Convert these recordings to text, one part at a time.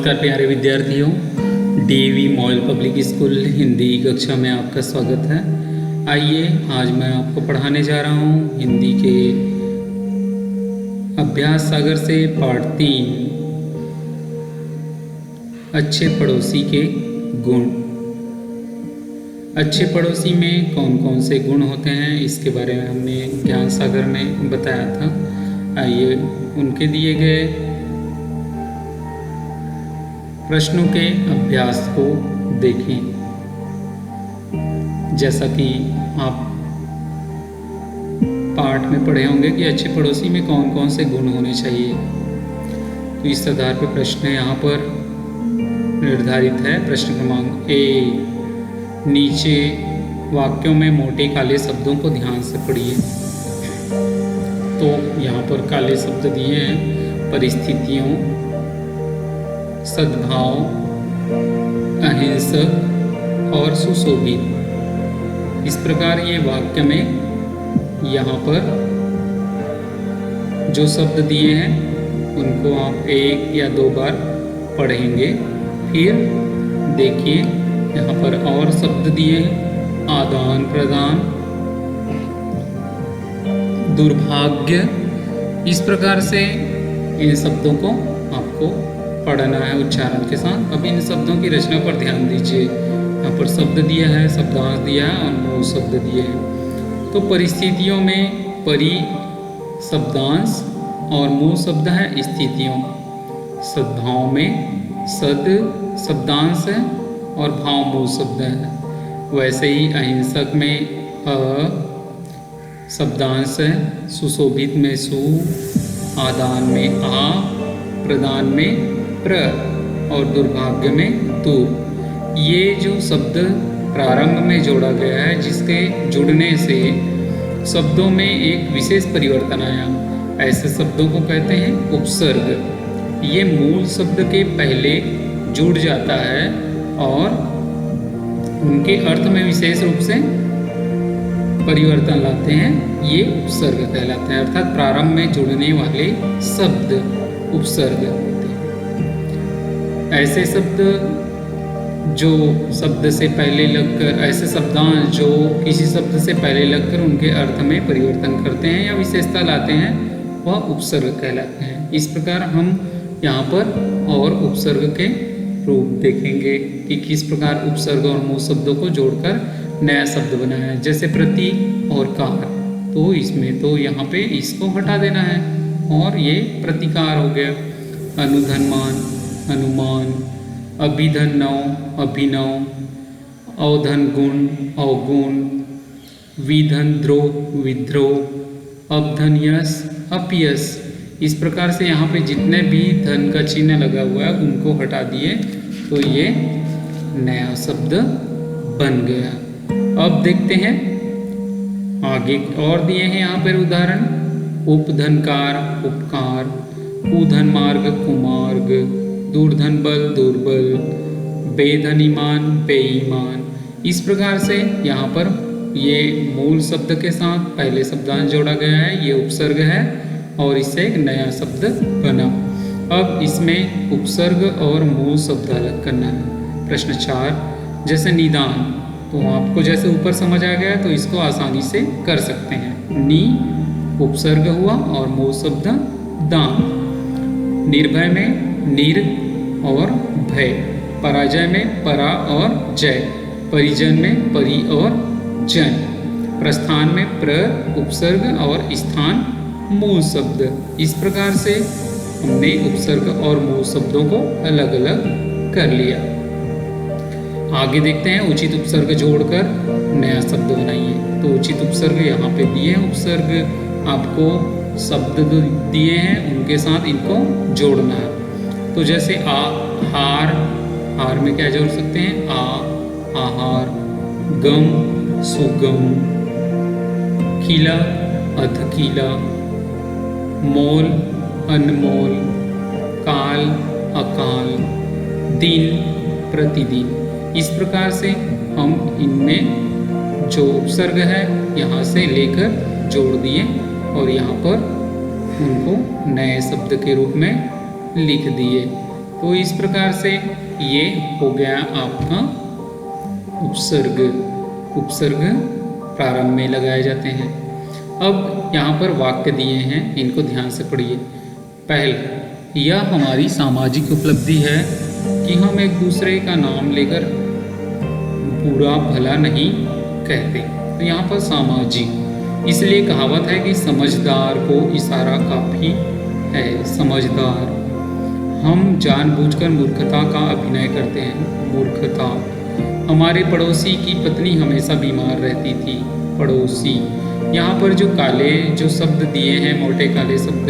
नमस्कार प्यारे विद्यार्थियों, DAV model public school Hindi कक्षा में आपका स्वागत है। आइए आज मैं आपको पढ़ाने जा रहा हूँ हिंदी के अभ्यास सागर से पाठ 3 अच्छे पड़ोसी के गुण। अच्छे पड़ोसी में कौन कौन से गुण होते हैं इसके बारे में हमने ज्ञान सागर में बताया था। आइए उनके दिए गए प्रश्नों के अभ्यास को देखें। जैसा कि आप पाठ में पढ़े होंगे कि अच्छे पड़ोसी में कौन कौन से गुण होने चाहिए, तो इस आधार पर प्रश्न यहाँ पर निर्धारित है। प्रश्न क्रमांक ए, नीचे वाक्यों में मोटे काले शब्दों को ध्यान से पढ़िए। तो यहाँ पर काले शब्द दिए हैं: परिस्थितियों, सद्भाव, अहिंसक और सुशोभित। इस प्रकार ये वाक्य में यहाँ पर जो शब्द दिए हैं उनको आप 1 या 2 बार पढ़ेंगे। फिर देखिए यहाँ पर और शब्द दिए हैं: आदान प्रदान, दुर्भाग्य। इस प्रकार से इन शब्दों को आपको पढ़ना है उच्चारण के साथ। अब इन शब्दों की रचना पर ध्यान दीजिए। यहाँ पर शब्द दिया है, शब्दांश दिया है और मूल शब्द दिए हैं। तो परिस्थितियों में परि शब्दांश और मूल शब्द है स्थितियों। सद्भाव में सद शब्दांश है और भाव मूल शब्द है। वैसे ही अहिंसक में अ शब्दांश है, सुशोभित में सु, आदान में आ, प्रदान में प्र और दुर्भाग्य में दु। ये जो शब्द प्रारंभ में जोड़ा गया है, जिसके जुड़ने से शब्दों में एक विशेष परिवर्तन आया, ऐसे शब्दों को कहते हैं उपसर्ग। ये मूल शब्द के पहले जुड़ जाता है और उनके अर्थ में विशेष रूप से परिवर्तन लाते हैं, ये उपसर्ग कहलाते हैं। अर्थात प्रारंभ में जुड़ने वाले शब्द उपसर्ग होते हैं। ऐसे शब्द जो शब्द से पहले लगकर, ऐसे शब्दांश जो किसी शब्द से पहले लगकर उनके अर्थ में परिवर्तन करते हैं या विशेषता लाते हैं, वह उपसर्ग कहलाते हैं। इस प्रकार हम यहाँ पर और उपसर्ग के रूप देखेंगे कि किस प्रकार उपसर्ग और मूल शब्दों को जोड़कर नया शब्द बनाया है। जैसे प्रति और कार, तो इसमें तो यहाँ पे इसको हटा देना है और ये प्रतिकार हो गया। अनुधनमान, अनुमान, अभिधनव, अभिनव, अवधन गुण, अवगुण, विधन द्रोह, विद्रोह, अपधन यश, अपयश। इस प्रकार से यहाँ पे जितने भी धन का चिन्ह लगा हुआ है उनको हटा दिए तो ये नया शब्द बन गया। अब देखते हैं आगे और दिए हैं यहाँ पर उदाहरण: उपधनकार, उपकार, कुधन मार्ग, कुमार्ग, दूरधन बल, दुर्बल, बेधन ईमान, बेईमान। इस प्रकार से यहाँ पर ये मूल शब्द के साथ पहले शब्दांश जोड़ा गया है, ये उपसर्ग है और इससे एक नया शब्द बना। अब इसमें उपसर्ग और मूल शब्द अलग करना है। प्रश्न 4, जैसे निदान, तो आपको जैसे ऊपर समझ आ गया तो इसको आसानी से कर सकते हैं। नी उपसर्ग हुआ और मूल शब्द दान। निर्भय में निर और भय, पराजय में परा और जय, परिजन में परि और जन, प्रस्थान में प्र उपसर्ग और स्थान मूल शब्द। इस प्रकार से हमने उपसर्ग और मूल शब्दों को अलग अलग कर लिया। आगे देखते हैं उचित उपसर्ग जोड़कर नया शब्द बनाइए। तो उचित उपसर्ग यहाँ पे दिए हैं, उपसर्ग आपको शब्द दिए हैं उनके साथ इनको जोड़ना है। तो जैसे आ, हार, हार में क्या जोड़ सकते हैं? आ, आहार, गम, सुगम, खिला, अधखिला, मोल, अनमोल, काल, अकाल, दिन, प्रतिदिन। इस प्रकार से हम इनमें जो उपसर्ग है यहाँ से लेकर जोड़ दिए और यहाँ पर उनको नए शब्द के रूप में लिख दिए। तो इस प्रकार से ये हो गया आपका उपसर्ग। उपसर्ग प्रारंभ में लगाए जाते हैं। अब यहाँ पर वाक्य दिए हैं, इनको ध्यान से पढ़िए। पहला, यह हमारी सामाजिक उपलब्धि है कि हम एक दूसरे का नाम लेकर बुरा भला नहीं कहते। तो यहाँ पर सामाजिक, इसलिए कहावत है कि समझदार को इशारा काफी है। समझदार, हम जानबूझकर मूर्खता का अभिनय करते हैं। मूर्खता, हमारे पड़ोसी की पत्नी हमेशा बीमार रहती थी। पड़ोसी, यहाँ पर जो काले जो शब्द दिए हैं, मोटे काले शब्द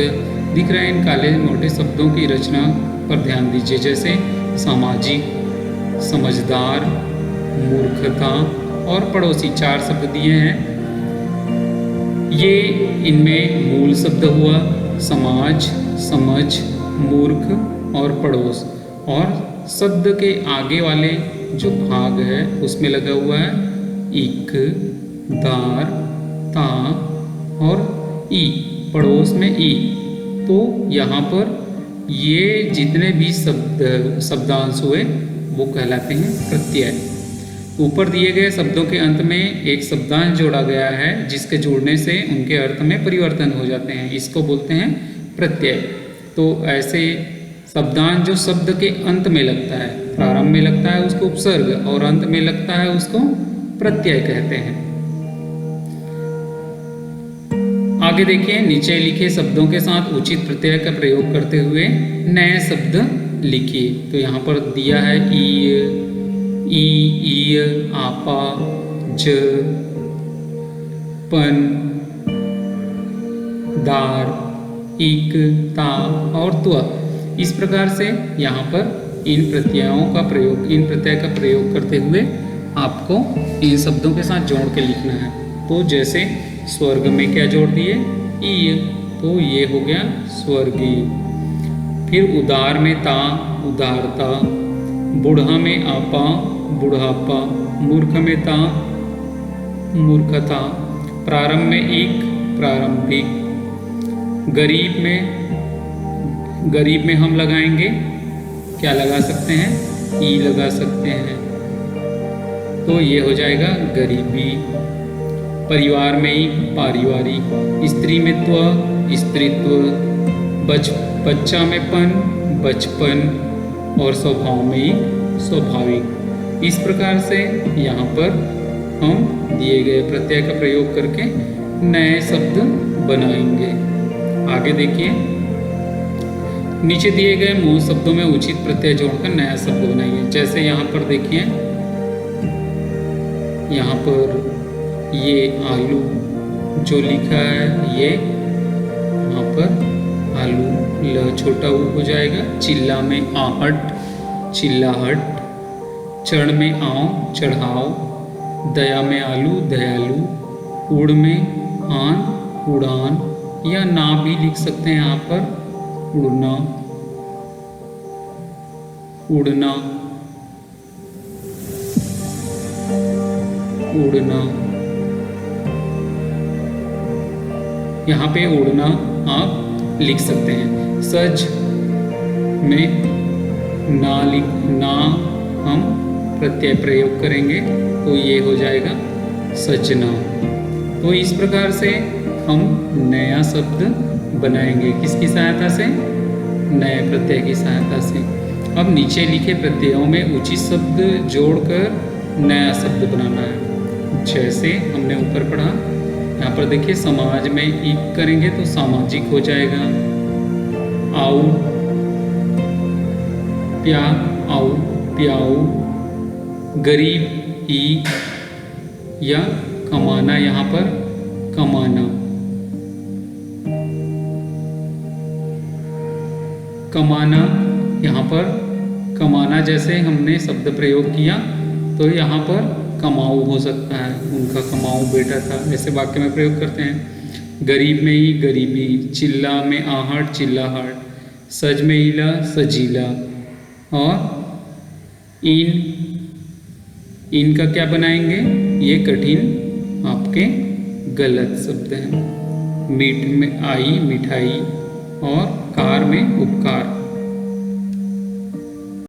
दिख रहे हैं, इन काले मोटे शब्दों की रचना पर ध्यान दीजिए। जैसे सामाजिक, समझदार, मूर्खता और पड़ोसी, 4 शब्द दिए हैं। ये इनमें मूल शब्द हुआ समाज, समझ, मूर्ख और पड़ोस। और शब्द के आगे वाले जो भाग है उसमें लगा हुआ है इक, दार, ता और ई। पड़ोस में ई। तो यहाँ पर ये जितने भी शब्दांश हुए वो कहलाते हैं प्रत्यय। ऊपर दिए गए शब्दों के अंत में एक शब्दांश जोड़ा गया है, जिसके जुड़ने से उनके अर्थ में परिवर्तन हो जाते हैं। इसको बोलते हैं प्रत्यय। तो ऐसे शब्दांश जो शब्द के अंत में लगता है, प्रारंभ में लगता है उसको उपसर्ग और अंत में लगता है उसको प्रत्यय कहते हैं। आगे देखिए, नीचे लिखे शब्दों के साथ उचित प्रत्यय का प्रयोग करते हुए नए शब्द लिखिए। तो यहाँ पर दिया है ई, ईय, आपा, ज, पन, दार, इक, ता और त्व। इस प्रकार से यहाँ पर इन प्रत्यय का प्रयोग करते हुए आपको इन शब्दों के साथ जोड़ के लिखना है। तो जैसे स्वर्ग में क्या जोड़ दिए, ई, तो ये हो गया स्वर्गीय। फिर उदार में ता, उदारता। बूढ़ा में आपा, बुढ़ापा। मूर्ख में ता, मूर्खता। प्रारंभ में एक, प्रारंभिक। गरीब में हम लगाएंगे, क्या लगा सकते हैं, ई लगा सकते हैं, तो ये हो जाएगा गरीबी। परिवार में ही, पारिवारिक। स्त्री में त्व, स्त्रीत्व। बच्चा में पन, बचपन। और स्वभाव में ही, स्वाभाविक। इस प्रकार से यहाँ पर हम दिए गए प्रत्यय का प्रयोग करके नए शब्द बनाएंगे। आगे देखिए, नीचे दिए गए मूल शब्दों में उचित प्रत्यय जोड़कर नया शब्द बनाइए। जैसे यहाँ पर देखिए, यहाँ पर ये आलू जो लिखा है, ये यहाँ पर आलू, ल छोटा ऊ हो जाएगा। चिल्ला में आहट, चिल्लाहट। चढ़ में आव, चढ़ाव। दया में आलू, दयालु। उड़ में आन, उड़ान। या ना भी लिख सकते हैं यहाँ पर, उड़ना, उड़ना, उड़ना। यहाँ पे उड़ना आप लिख सकते हैं। सज में ना हम प्रत्यय प्रयोग करेंगे, तो ये हो जाएगा सजना। तो इस प्रकार से हम नया शब्द बनाएंगे, किसकी सहायता से, नए प्रत्यय की सहायता से। अब नीचे लिखे प्रत्ययों में उचित शब्द जोड़कर नया शब्द बनाना है। जैसे हमने ऊपर पढ़ा, यहाँ पर देखिए समाज में एक करेंगे तो सामाजिक हो जाएगा। आओ, आओ, प्याऊ। गरीब, ई। या कमाना, यहाँ पर कमाना। कमाना, यहाँ पर कमाना जैसे हमने शब्द प्रयोग किया, तो यहाँ पर कमाऊ हो सकता है, उनका कमाऊ बेटा था, ऐसे वाक्य में प्रयोग करते हैं। गरीब में ही, गरीबी। चिल्ला में आहट, चिल्लाहट। सज में ईला, सजीला। और इनका क्या बनाएंगे, ये कठिन आपके गलत शब्द हैं। मीठ में आई, मिठाई। और कार में उपकार।